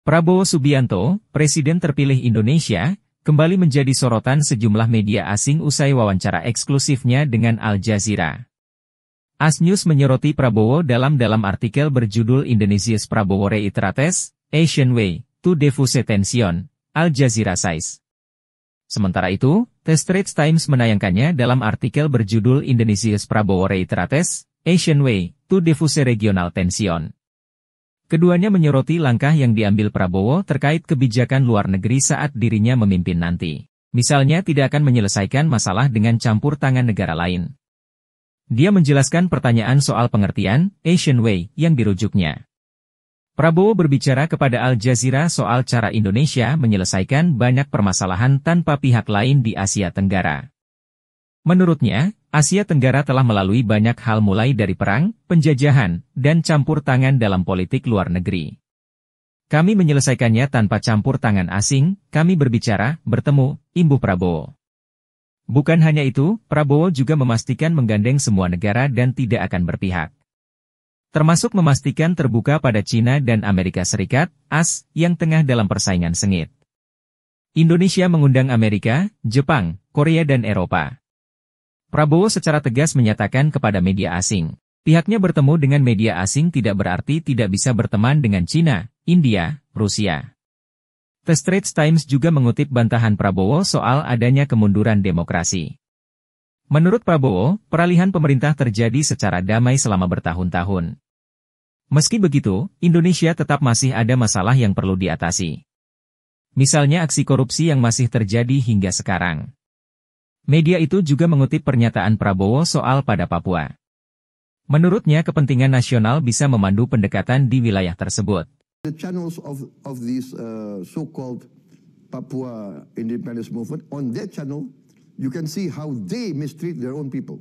Prabowo Subianto, Presiden terpilih Indonesia, kembali menjadi sorotan sejumlah media asing usai wawancara eksklusifnya dengan Al Jazeera. AS News menyoroti Prabowo dalam artikel berjudul Indonesia's Prabowo Reiterates, Asian Way, to Diffuse Tension, Al Jazeera says. Sementara itu, The Straits Times menayangkannya dalam artikel berjudul Indonesia's Prabowo Reiterates, Asian Way, to Diffuse Regional Tension. Keduanya menyoroti langkah yang diambil Prabowo terkait kebijakan luar negeri saat dirinya memimpin nanti. Misalnya tidak akan menyelesaikan masalah dengan campur tangan negara lain. Dia menjelaskan pertanyaan soal pengertian Asian Way yang dirujuknya. Prabowo berbicara kepada Al Jazeera soal cara Indonesia menyelesaikan banyak permasalahan tanpa pihak lain di Asia Tenggara. Menurutnya, Asia Tenggara telah melalui banyak hal mulai dari perang, penjajahan, dan campur tangan dalam politik luar negeri. Kami menyelesaikannya tanpa campur tangan asing, kami berbicara, bertemu, imbuh Prabowo. Bukan hanya itu, Prabowo juga memastikan menggandeng semua negara dan tidak akan berpihak. Termasuk memastikan terbuka pada China dan Amerika Serikat, AS, yang tengah dalam persaingan sengit. Indonesia mengundang Amerika, Jepang, Korea dan Eropa. Prabowo secara tegas menyatakan kepada media asing, pihaknya bertemu dengan media asing tidak berarti tidak bisa berteman dengan China, India, Rusia. The Straits Times juga mengutip bantahan Prabowo soal adanya kemunduran demokrasi. Menurut Prabowo, peralihan pemerintah terjadi secara damai selama bertahun-tahun. Meski begitu, Indonesia tetap masih ada masalah yang perlu diatasi. Misalnya aksi korupsi yang masih terjadi hingga sekarang. Media itu juga mengutip pernyataan Prabowo soal pada Papua. Menurutnya kepentingan nasional bisa memandu pendekatan di wilayah tersebut. The channels of these so-called Papua independence movement, on their channel, you can see how they mistreat their own people.